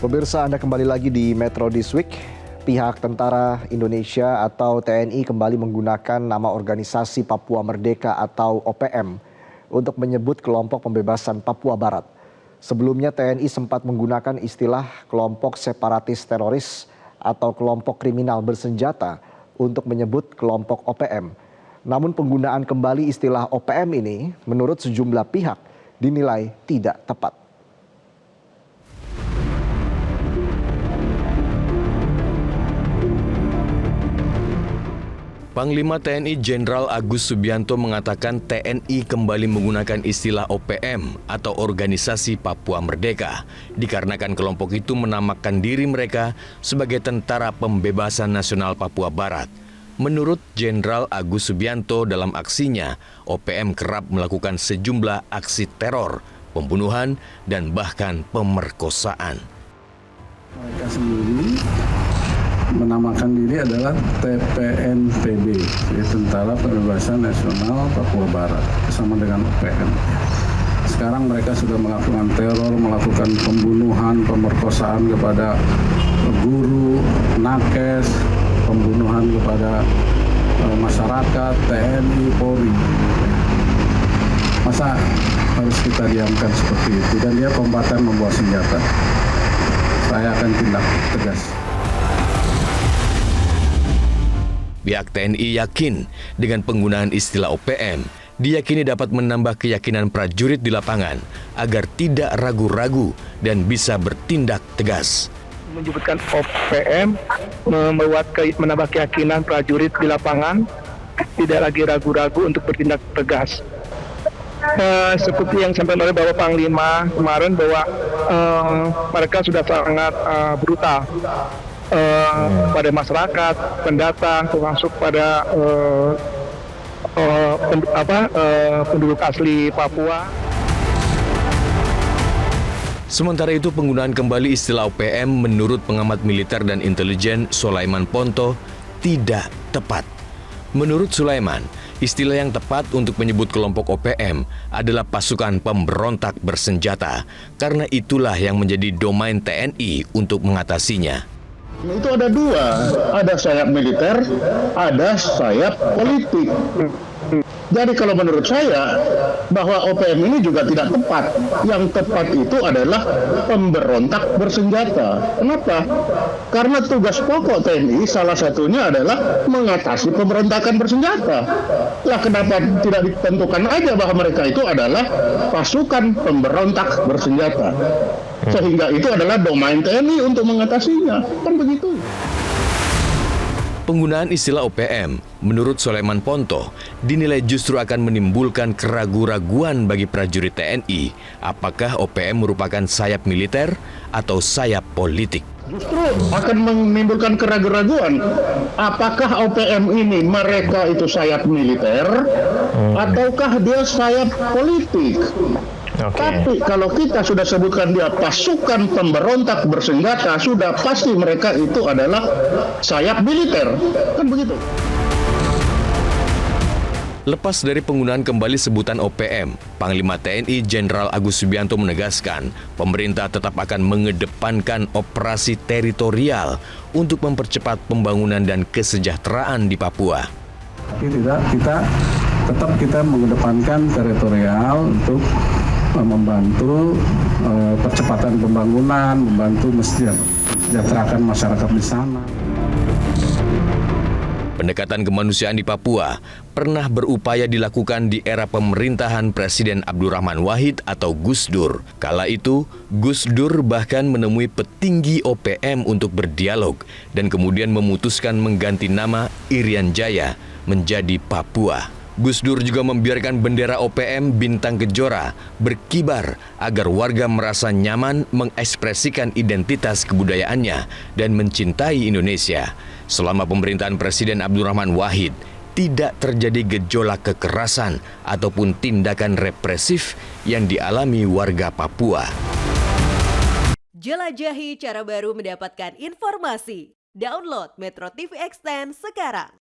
Pemirsa, Anda kembali lagi di Metro This Week. Pihak Tentara Indonesia atau TNI kembali menggunakan nama organisasi Papua Merdeka atau OPM untuk menyebut kelompok pembebasan Papua Barat. Sebelumnya TNI sempat menggunakan istilah kelompok separatis teroris atau kelompok kriminal bersenjata untuk menyebut kelompok OPM. Namun penggunaan kembali istilah OPM ini menurut sejumlah pihak dinilai tidak tepat. Panglima TNI Jenderal Agus Subianto mengatakan TNI kembali menggunakan istilah OPM atau Organisasi Papua Merdeka dikarenakan kelompok itu menamakan diri mereka sebagai Tentara Pembebasan Nasional Papua Barat. Menurut Jenderal Agus Subianto, dalam aksinya OPM kerap melakukan sejumlah aksi teror, pembunuhan, dan bahkan pemerkosaan. Mereka sendiri menamakan diri adalah TPNPB, Tentara Pembebasan Nasional Papua Barat, sama dengan OPM. Sekarang mereka sudah melakukan teror, melakukan pembunuhan, pemerkosaan kepada guru, nakes, pembunuhan kepada masyarakat, TNI, Polri. Masa harus kita diamkan seperti itu? Dan dia kombatan membawa senjata. Saya akan tindak tegas. Pihak TNI yakin dengan penggunaan istilah OPM, diyakini dapat menambah keyakinan prajurit di lapangan agar tidak ragu-ragu dan bisa bertindak tegas. Menyebutkan OPM menambah keyakinan prajurit di lapangan tidak lagi ragu-ragu untuk bertindak tegas. Seperti yang disampaikan oleh Bapak Panglima kemarin bahwa mereka sudah sangat brutal pada masyarakat, pendatang, termasuk pada penduduk asli Papua. Sementara itu penggunaan kembali istilah OPM menurut pengamat militer dan intelijen Sulaiman Ponto tidak tepat. Menurut Sulaiman, istilah yang tepat untuk menyebut kelompok OPM adalah pasukan pemberontak bersenjata, karena itulah yang menjadi domain TNI untuk mengatasinya. Itu ada dua, ada sayap militer, ada sayap politik. Jadi kalau menurut saya, bahwa OPM ini juga tidak tepat. Yang tepat itu adalah pemberontak bersenjata. Kenapa? Karena tugas pokok TNI salah satunya adalah mengatasi pemberontakan bersenjata. Lah kenapa tidak ditentukan aja bahwa mereka itu adalah pasukan pemberontak bersenjata? Sehingga itu adalah domain TNI untuk mengatasinya. Kan begitu. Penggunaan istilah OPM, menurut Sulaiman Ponto, dinilai justru akan menimbulkan keraguan-raguan bagi prajurit TNI. Apakah OPM merupakan sayap militer atau sayap politik? Justru akan menimbulkan keraguan-raguan. Apakah OPM ini mereka itu sayap militer ataukah dia sayap politik? Tapi kalau kita sudah sebutkan dia pasukan pemberontak bersenjata, sudah pasti mereka itu adalah sayap militer. Kan begitu. Lepas dari penggunaan kembali sebutan OPM, Panglima TNI Jenderal Agus Subianto menegaskan pemerintah tetap akan mengedepankan operasi teritorial untuk mempercepat pembangunan dan kesejahteraan di Papua. Tapi kita mengedepankan teritorial untuk membantu percepatan pembangunan, membantu mensejahterakan masyarakat di sana. Pendekatan kemanusiaan di Papua pernah berupaya dilakukan di era pemerintahan Presiden Abdurrahman Wahid atau Gus Dur. Kala itu, Gus Dur bahkan menemui petinggi OPM untuk berdialog dan kemudian memutuskan mengganti nama Irian Jaya menjadi Papua. Gus Dur juga membiarkan bendera OPM Bintang Kejora berkibar agar warga merasa nyaman mengekspresikan identitas kebudayaannya dan mencintai Indonesia. Selama pemerintahan Presiden Abdurrahman Wahid, tidak terjadi gejolak kekerasan ataupun tindakan represif yang dialami warga Papua. Jelajahi cara baru mendapatkan informasi. Download Metro TV Extend sekarang.